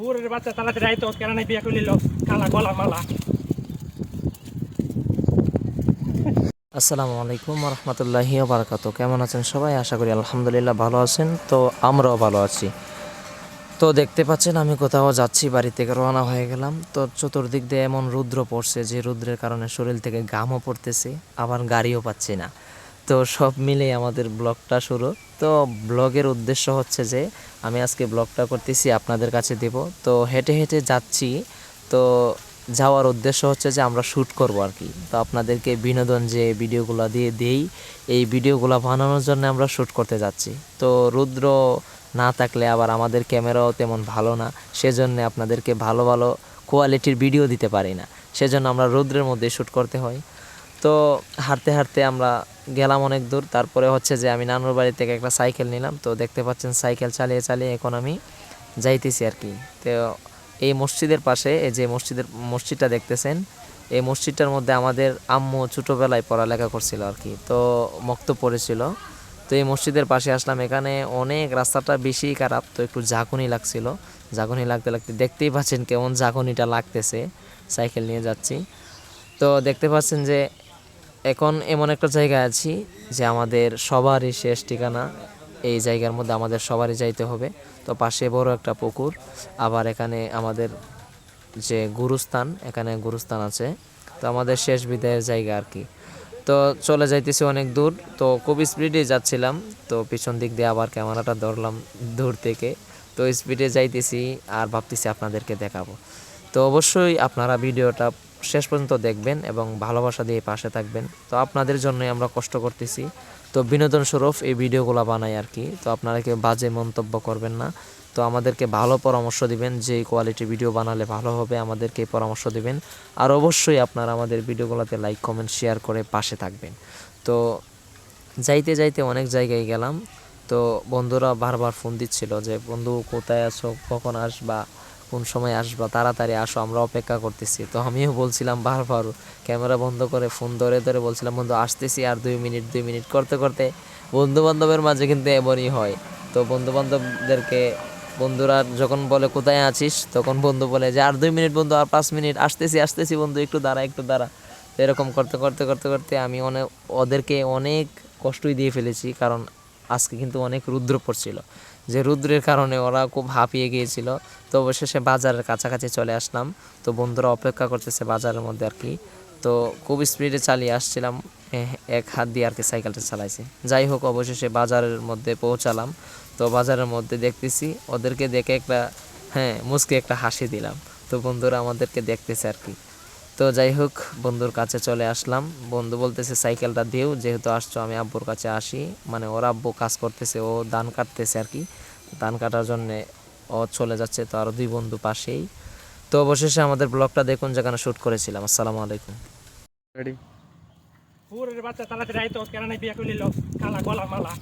পুরের বাচ্চা তাড়াতাড়ি আইতো, কেরানি বিয়া করে নিল কালা গলা মালা। আসসালামু আলাইকুম রহমতুল্লাহি বারাকাতু। কেমন আছেন সবাই? আশা করি আলহামদুলিল্লাহ ভালো আছেন। তো আমরাও ভালো আছি। তো দেখতে পাচ্ছেন আমি কোথাও যাচ্ছি, বাড়ি থেকে রওনা হয়ে গেলাম। তো চতুর্দিক দিয়ে এমন রৌদ্র পড়ছে যে রৌদ্রের কারণে শরীর থেকে ঘামও পড়তেছে, আবার গাড়িও পাচ্ছি না। তো সব মিলেই আমাদের ব্লগটা শুরু। তো ব্লগের উদ্দেশ্য হচ্ছে যে আমি আজকে ব্লগটা করতেছি আপনাদের কাছে দেব। তো হেঁটে হেঁটে যাচ্ছি। তো যাওয়ার উদ্দেশ্য হচ্ছে যে আমরা শ্যুট করব আর কি। তো আপনাদেরকে বিনোদন যে ভিডিওগুলো দিয়ে দেই, এই ভিডিওগুলো বানানোর জন্য আমরা শ্যুট করতে যাচ্ছি। তো রৌদ্র না থাকলে আবার আমাদের ক্যামেরাও তেমন ভালো না, সেজন্য আপনাদেরকে ভালো ভালো কোয়ালিটির ভিডিও দিতে পারি না, সেজন্য আমরা রৌদ্রের মধ্যে শ্যুট করতে হয়। তো হাঁটতে হাঁটতে আমরা গেলাম অনেক দূর। তারপরে হচ্ছে যে আমি নানুর বাড়ি থেকে একটা সাইকেল নিলাম। তো দেখতে পাচ্ছেন সাইকেল চালিয়ে চালিয়ে এখন আমি যাইতেছি আর কি। তো এই মসজিদের পাশে, এই যে মসজিদটা দেখতেছেন, এই মসজিদটার মধ্যে আমাদের আম্মু ছোটোবেলায় পড়ালেখা করছিল আর কি। তো মক্তব পড়েছিল। তো এই মসজিদের পাশে আসলাম। এখানে অনেক রাস্তাটা বেশি খারাপ, তো একটু ঝাঁকুনি লাগছিল। ঝাঁকুনি লাগতে লাগতে দেখতেই পাচ্ছেন কেমন ঝাঁকুনিটা লাগতেছে, সাইকেল নিয়ে যাচ্ছি। তো দেখতে পাচ্ছেন যে এখন এমন একটা জায়গায় আছি যে আমাদের সবারই শেষ ঠিকানা। এই জায়গার মধ্যে আমাদের সবারই যাইতে হবে। তো পাশে বড় একটা পুকুর, আবার এখানে আমাদের যে গুরুস্থান, এখানে গুরুস্থান আছে। তো আমাদের শেষ বিদায়ের জায়গা আর কি। তো চলে যাইতেছি অনেক দূর। তো খুব স্পিডে যাচ্ছিলাম। তো পিছন দিক দিয়ে আবার ক্যামেরাটা ধরলাম দূর থেকে। তো স্পিডে যাইতেছি আর ভাবতেছি আপনাদেরকে দেখাবো। তো অবশ্যই আপনারা ভিডিওটা শেষ পর্যন্ত দেখবেন এবং ভালোবাসা দিয়ে পাশে থাকবেন। তো আপনাদের জন্যই আমরা কষ্ট করতেছি। তো বিনোদন স্বরূপ এই ভিডিওগুলো বানাই আর কি। তো আপনারা কেউ বাজে মন্তব্য করবেন না। তো আমাদেরকে ভালো পরামর্শ দিবেন, যে কোয়ালিটি ভিডিও বানালে ভালো হবে আমাদেরকে পরামর্শ দিবেন। আর অবশ্যই আপনারা আমাদের ভিডিওগুলোতে লাইক কমেন্ট শেয়ার করে পাশে থাকবেন। তো যাইতে যাইতে অনেক জায়গায় গেলাম। তো বন্ধুরা বারবার ফোন দিচ্ছিল যে বন্ধু কোথায় আছো, কখন আসবা, কোন সময় আসবা, তাড়াতাড়ি আসো, আমরা অপেক্ষা করতেছি। তো আমিও বলছিলাম বারবার ক্যামেরা বন্ধ করে ফোন ধরে ধরে বলছিলাম বন্ধু আসতেছি আর 2 মিনিট করতে করতে। বন্ধু বান্ধবের মাঝে কিন্তু এমনই হয়। তো বন্ধু বান্ধবদেরকে, বন্ধুরা যখন বলে কোথায় আছিস, তখন বন্ধু বলে যে আর 2 মিনিট বন্ধু, আর 5 মিনিট, আসতেছি আসতেছি বন্ধু, একটু দাঁড়া একটু দাঁড়া। তো এরকম করতে করতে করতে করতে আমি ওদেরকে অনেক কষ্টই দিয়ে ফেলেছি। কারণ আজকে কিন্তু অনেক রৌদ্র পড়ছিল, যে রৌদ্রের কারণে ওরা খুব হাঁপিয়ে গিয়েছিল। তো অবশেষে বাজারের কাছাকাছি চলে আসলাম। তো বন্ধুরা অপেক্ষা করতেছে বাজারের মধ্যে আর কি। তো খুব স্পিডে চালিয়ে আসছিলাম, এক হাত দিয়ে আর কি সাইকেলটা চালাইছি। যাই হোক অবশেষে বাজারের মধ্যে পৌঁছালাম। তো বাজারের মধ্যে দেখতেছি ওদেরকে দেখে একটা, মুচকি একটা হাসি দিলাম। তো বন্ধুরা আমাদেরকে দেখতেছে আর কি। তো যাই হোক বন্ধুর কাছে চলে আসলাম। বন্ধু বলতেছে সাইকেলটা দিও, যেহেতু আসছো আমি আব্বুর কাছে আসি। মানে ওর আব্বু কাজ করতেছে, ও ধান কাটতেছে আর কি। ধান কাটার জন্যে ও চলে যাচ্ছে। তো আরও 2 বন্ধু পাশেই। তো অবশেষে আমাদের ব্লগটা দেখুন যেখানে শ্যুট করেছিলাম। আসসালামু আলাইকুম। পুরের বাচ্চা তাড়াতাড়ি আইতো, কেরানি বিয়া করে নিল কালা গলা মালা।